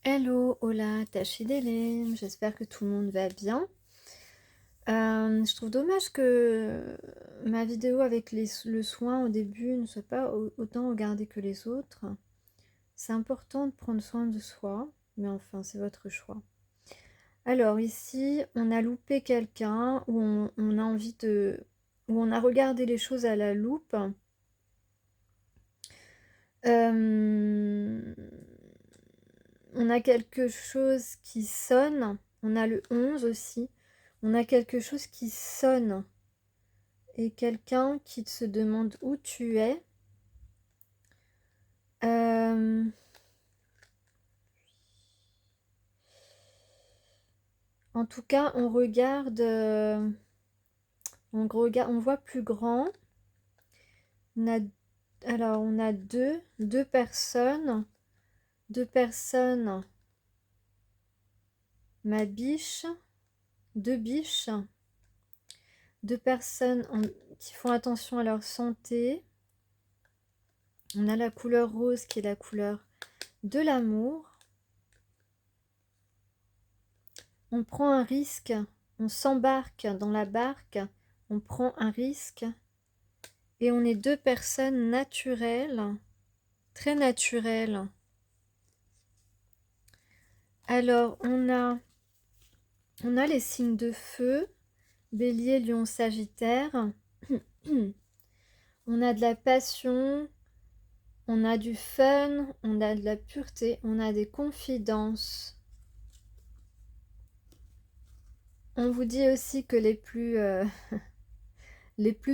Hello, hola, Tachidele, j'espère que tout le monde va bien. Je trouve dommage que ma vidéo avec le soin au début ne soit pas autant regardée que les autres. C'est important de prendre soin de soi, mais enfin, c'est votre choix. Alors ici, on a loupé quelqu'un, où on a envie de... où on a regardé les choses à la loupe. Euh, on a quelque chose qui sonne. On a le 11 aussi. On a quelque chose qui sonne. Et quelqu'un qui se demande où tu es. Euh, En tout cas, on regarde, on voit plus grand. On a, alors, on a deux personnes. Deux personnes. Ma biche. Deux biches. Deux personnes qui font attention à leur santé. On a la couleur rose qui est la couleur de l'amour. On prend un risque, on s'embarque dans la barque, on prend un risque et on est deux personnes naturelles, très naturelles. Alors on a les signes de feu, Bélier, Lion, Sagittaire. On a de la passion, on a du fun, on a de la pureté, on a des confidences. On vous dit aussi que les plus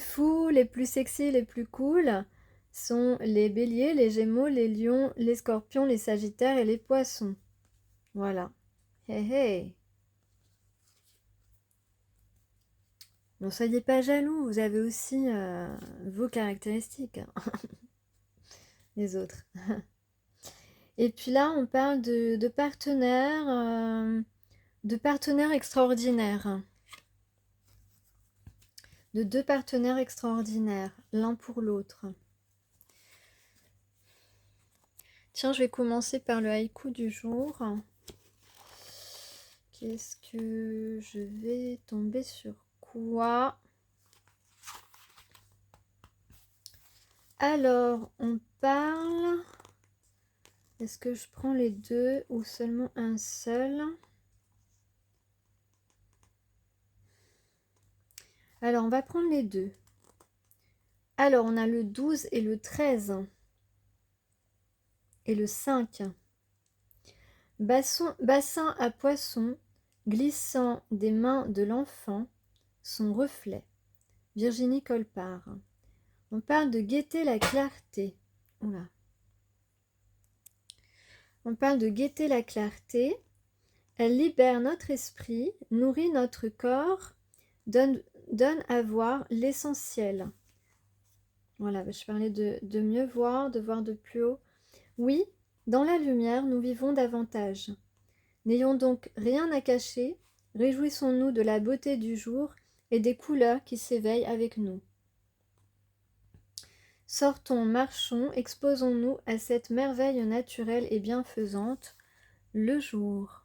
fous, les plus sexy, les plus cool sont les béliers, les gémeaux, les lions, les scorpions, les sagittaires et les poissons. Voilà. Hey hey. Ne soyez pas jaloux, vous avez aussi vos caractéristiques, hein, les autres. Et puis là, on parle de partenaires extraordinaires. De deux partenaires extraordinaires, l'un pour l'autre. Tiens, je vais commencer par le haïku du jour. Qu'est-ce que je vais tomber sur quoi? Alors, on parle... Est-ce que je prends les deux ou seulement un seul? Alors, on va prendre les deux. Alors, on a le 12 et le 13. Et le 5. Bassin à poisson, glissant des mains de l'enfant, son reflet. Virginie Colpart. On parle de guetter la clarté. Oula. On parle de guetter la clarté. Elle libère notre esprit, nourrit notre corps, donne à voir l'essentiel. Voilà, je parlais de mieux voir, de voir de plus haut. Oui, dans la lumière, nous vivons davantage. N'ayons donc rien à cacher, réjouissons-nous de la beauté du jour et des couleurs qui s'éveillent avec nous. Sortons, marchons, exposons-nous à cette merveille naturelle et bienfaisante, le jour.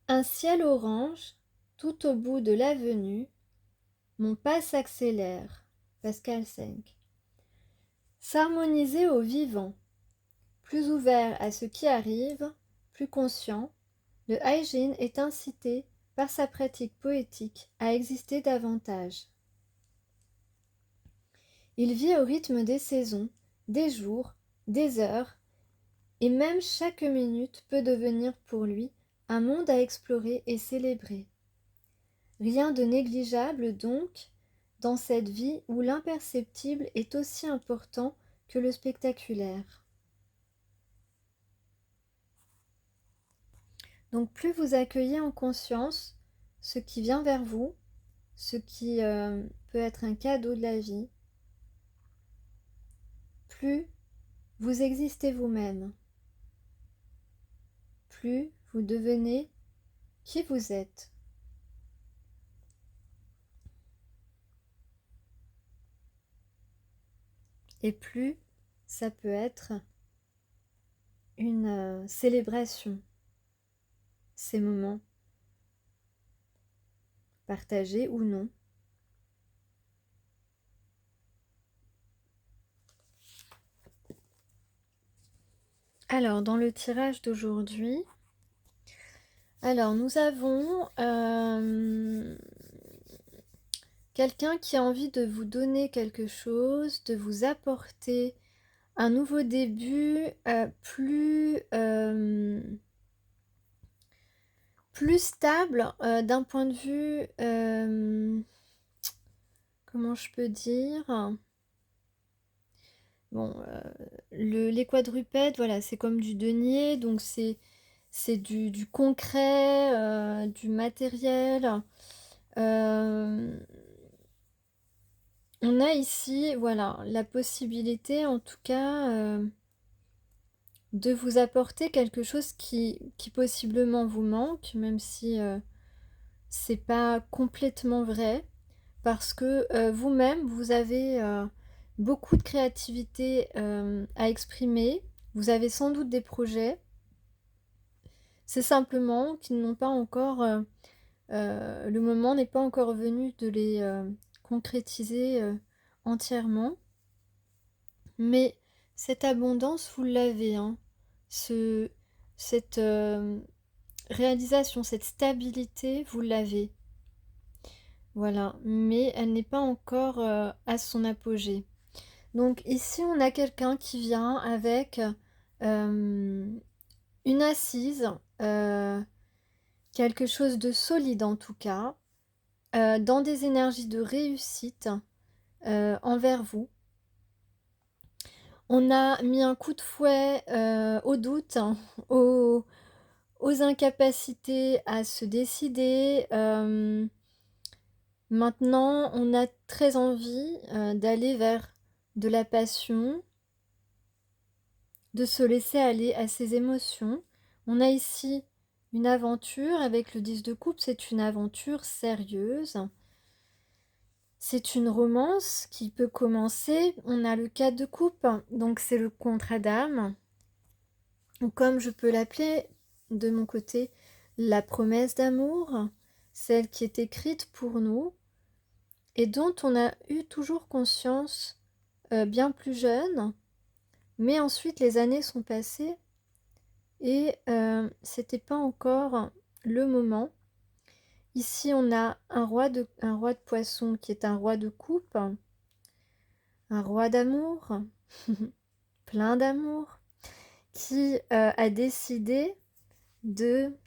Un ciel orange, tout au bout de l'avenue, mon pas s'accélère. Pascal Senck. S'harmoniser au vivant, plus ouvert à ce qui arrive, plus conscient, le Haijin est incité par sa pratique poétique à exister davantage. Il vit au rythme des saisons, des jours, des heures, et même chaque minute peut devenir pour lui un monde à explorer et célébrer. Rien de négligeable donc dans cette vie où l'imperceptible est aussi important que le spectaculaire. Donc plus vous accueillez en conscience ce qui vient vers vous, ce qui peut être un cadeau de la vie, plus vous existez vous-même, plus vous devenez qui vous êtes. Et plus ça peut être une célébration, ces moments, partagés ou non. Alors, dans le tirage d'aujourd'hui, nous avons quelqu'un qui a envie de vous donner quelque chose, de vous apporter un nouveau début plus stable d'un point de vue, comment je peux dire? Bon, les quadrupèdes, voilà, c'est comme du denier, donc c'est du concret, du matériel. On a ici, voilà, la possibilité, en tout cas, de vous apporter quelque chose qui possiblement vous manque, même si c'est pas complètement vrai, parce que vous-même, vous avez beaucoup de créativité à exprimer, vous avez sans doute des projets, c'est simplement qu'ils n'ont pas encore, le moment n'est pas encore venu de les concrétiser entièrement, mais cette abondance, vous l'avez, hein. Cette réalisation, cette stabilité, vous l'avez. Voilà, mais elle n'est pas encore à son apogée. Donc ici, on a quelqu'un qui vient avec une assise, quelque chose de solide en tout cas, dans des énergies de réussite envers vous. On a mis un coup de fouet au doute, hein, aux incapacités à se décider. Maintenant, on a très envie d'aller vers de la passion, de se laisser aller à ses émotions. On a ici une aventure avec le 10 de coupe, c'est une aventure sérieuse. C'est une romance qui peut commencer. On a le 4 de coupe, donc c'est le contrat d'âme, ou comme je peux l'appeler de mon côté, la promesse d'amour, celle qui est écrite pour nous et dont on a eu toujours conscience bien plus jeune, mais ensuite les années sont passées et c'était pas encore le moment. Ici on a un roi de poisson qui est un roi de coupe, un roi d'amour, plein d'amour, qui a décidé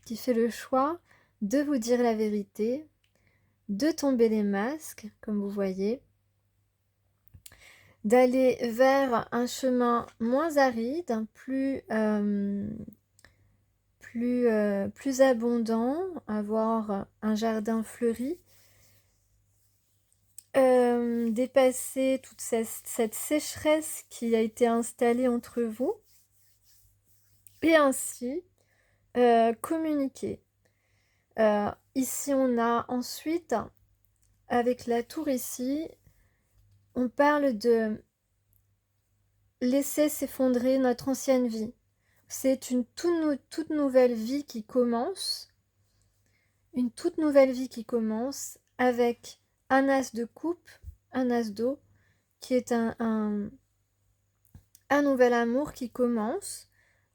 qui fait le choix de vous dire la vérité, de tomber les masques, comme vous voyez, d'aller vers un chemin moins aride, plus abondant, avoir un jardin fleuri, dépasser toute cette sécheresse qui a été installée entre vous, et ainsi communiquer. Ici, on a ensuite, avec la tour ici, on parle de laisser s'effondrer notre ancienne vie. C'est une toute nouvelle vie qui commence, une toute nouvelle vie qui commence avec un as de coupe, un as d'eau, qui est un nouvel amour qui commence.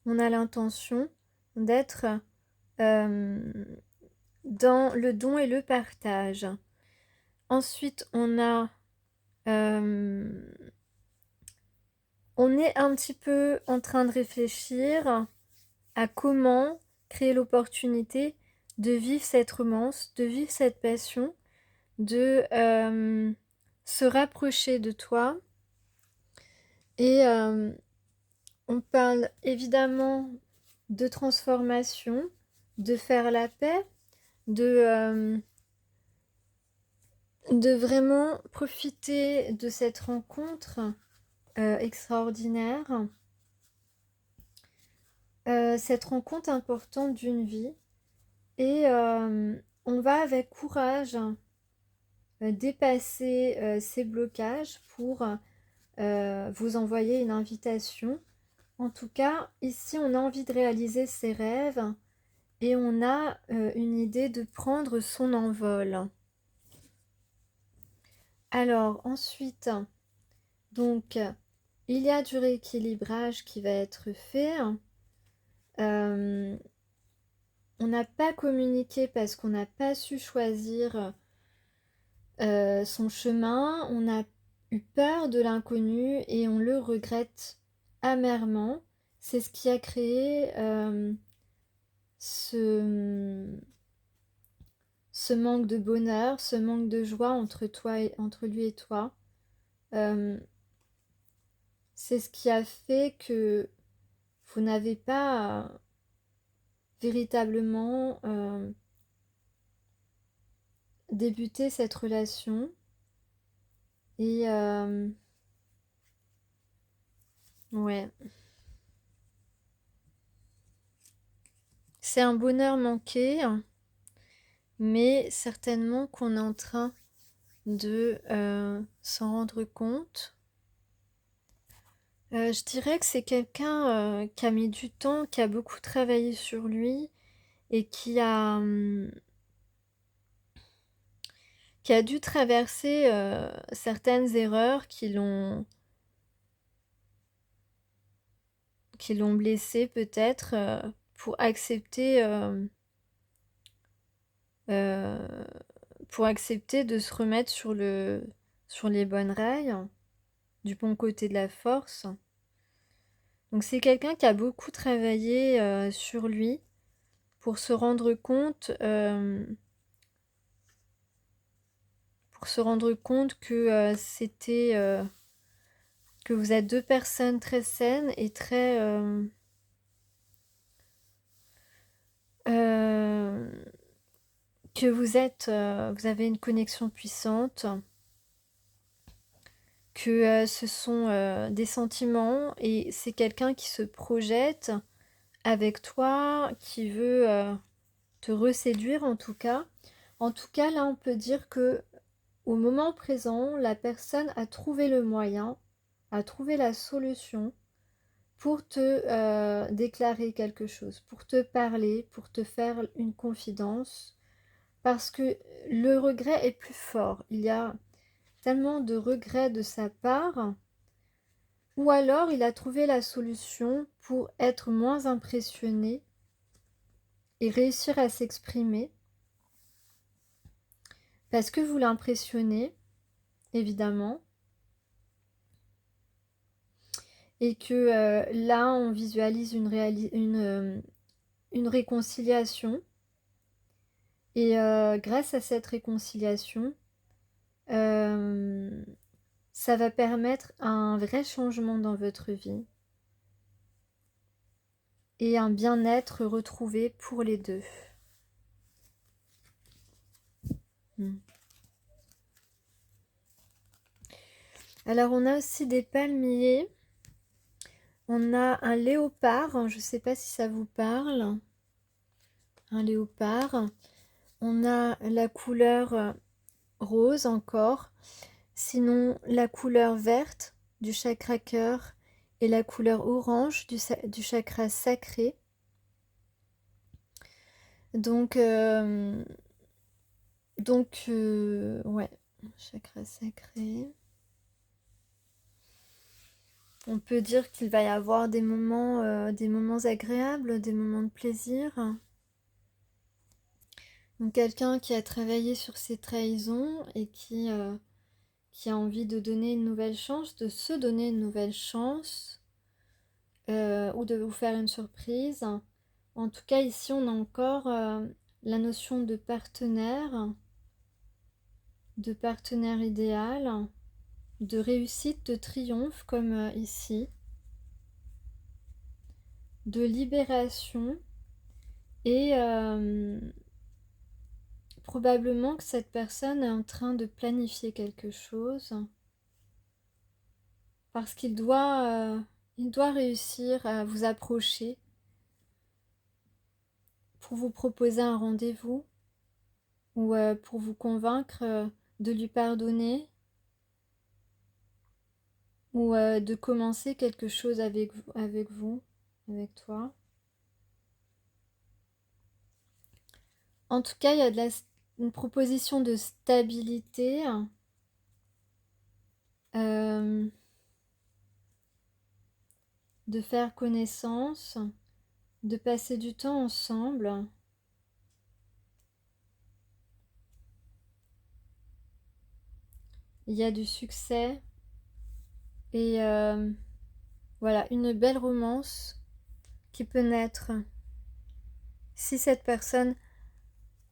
On a l'intention d'être dans le don et le partage. Ensuite, on est un petit peu en train de réfléchir à comment créer l'opportunité de vivre cette romance, de vivre cette passion, de se rapprocher de toi. Et on parle évidemment de transformation, de faire la paix, de vraiment profiter de cette rencontre extraordinaire, cette rencontre importante d'une vie. Et on va avec courage dépasser ces blocages pour vous envoyer une invitation. En tout cas, ici, on a envie de réaliser ses rêves et on a une idée de prendre son envol. Alors, ensuite, donc, il y a du rééquilibrage qui va être fait. On n'a pas communiqué parce qu'on n'a pas su choisir son chemin. On a eu peur de l'inconnu et on le regrette amèrement. C'est ce qui a créé ce manque de bonheur, ce manque de joie entre lui et toi. C'est ce qui a fait que vous n'avez pas véritablement débuté cette relation. Et ouais. C'est un bonheur manqué, mais certainement qu'on est en train de s'en rendre compte. Je dirais que c'est quelqu'un qui a mis du temps, qui a beaucoup travaillé sur lui et qui a dû traverser certaines erreurs qui l'ont blessé peut-être pour accepter de se remettre sur les bonnes rails, du bon côté de la force. Donc c'est quelqu'un qui a beaucoup travaillé sur lui pour se rendre compte que que vous êtes deux personnes très saines et très que vous avez une connexion puissante, que ce sont des sentiments et c'est quelqu'un qui se projette avec toi, qui veut te reséduire en tout cas. En tout cas, là, on peut dire que au moment présent, la personne a trouvé le moyen, a trouvé la solution pour te déclarer quelque chose, pour te parler, pour te faire une confidence, parce que le regret est plus fort. Il y a tellement de regrets de sa part, ou alors il a trouvé la solution pour être moins impressionné et réussir à s'exprimer, parce que vous l'impressionnez, évidemment, et que là on visualise une réconciliation, et grâce à cette réconciliation, ça va permettre un vrai changement dans votre vie et un bien-être retrouvé pour les deux. Alors on a aussi des palmiers, on a un léopard, je ne sais pas si ça vous parle, un léopard, on a la couleur rose encore, sinon la couleur verte du chakra cœur et la couleur orange du chakra sacré. Donc ouais, chakra sacré. On peut dire qu'il va y avoir des moments agréables, des moments de plaisir. Donc quelqu'un qui a travaillé sur ses trahisons et qui a envie de donner une nouvelle chance, de se donner une nouvelle chance, ou de vous faire une surprise. En tout cas, ici, on a encore la notion de partenaire idéal, de réussite, de triomphe, comme ici, de libération, et probablement que cette personne est en train de planifier quelque chose, parce qu'il doit réussir à vous approcher pour vous proposer un rendez-vous, ou pour vous convaincre de lui pardonner, ou de commencer quelque chose avec vous, avec toi. En tout cas, il y a une proposition de stabilité. De faire connaissance, de passer du temps ensemble. Il y a du succès et voilà, une belle romance qui peut naître si cette personne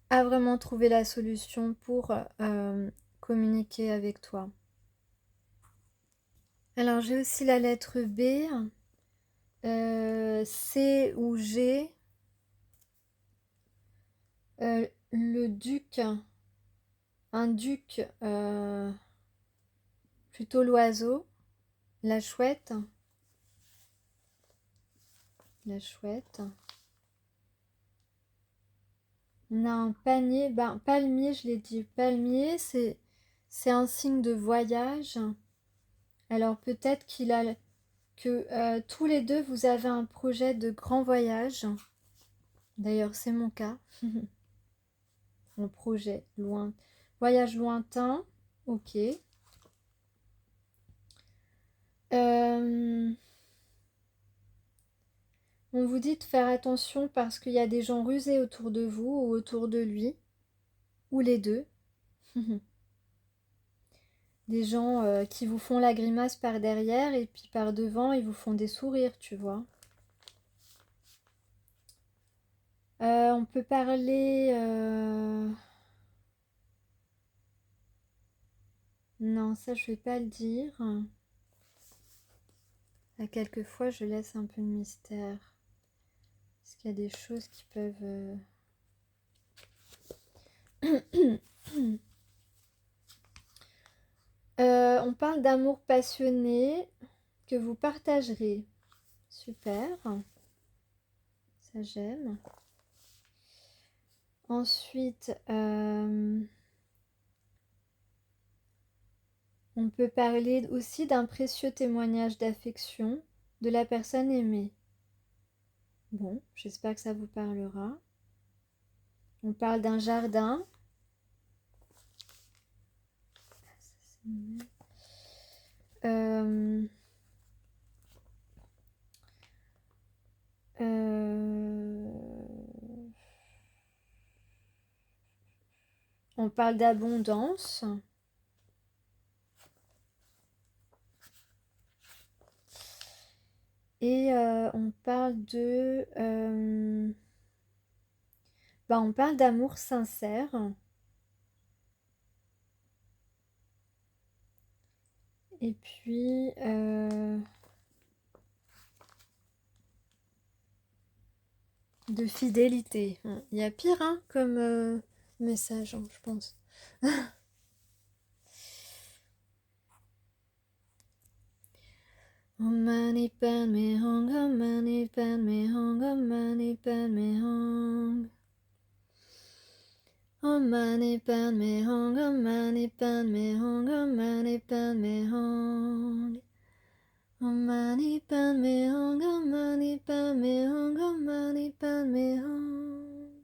a vraiment trouvé la solution pour communiquer avec toi. Alors j'ai aussi la lettre B, C ou G, le duc, un duc, plutôt l'oiseau, la chouette. La chouette. On a un panier, ben palmier, je l'ai dit. Palmier, c'est un signe de voyage. Alors peut-être que tous les deux, vous avez un projet de grand voyage. D'ailleurs, c'est mon cas. Un projet loin. Voyage lointain. Ok. On vous dit de faire attention parce qu'il y a des gens rusés autour de vous ou autour de lui. Ou les deux. Des gens qui vous font la grimace par derrière et puis par devant, ils vous font des sourires, tu vois. On peut parler... Non, ça je vais pas le dire. À quelquefois, je laisse un peu de mystère. Parce qu'il y a des choses qui peuvent... on parle d'amour passionné que vous partagerez. Super. Ça j'aime. Ensuite, on peut parler aussi d'un précieux témoignage d'affection de la personne aimée. Bon, j'espère que ça vous parlera. On parle d'un jardin. Euh, on parle d'abondance. Et on parle de... on parle d'amour sincère. Et puis... de fidélité. Il y a pire hein, comme message, hein, je pense. Oh mani padme hum, oh mani padme hum, oh mani padme hum. Oh mani padme hum, oh mani padme hum, oh mani padme hum. Oh mani padme hum, oh mani padme hum, oh mani padme hum.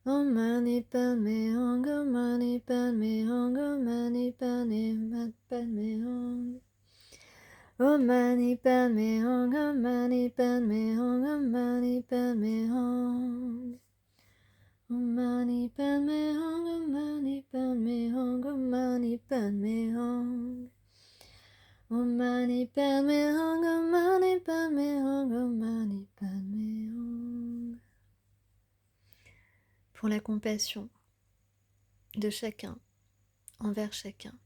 Oh mani padme hum, oh mani padme hum, oh mani padme hum. Oh mani padme hum, oh mani padme hum, oh mani padme hum. Oh mani padme hum, oh mani padme hum, oh mani padme hum. Oh mani padme hum, oh mani padme hum, oh mani padme hum. Pour la compassion de chacun envers chacun.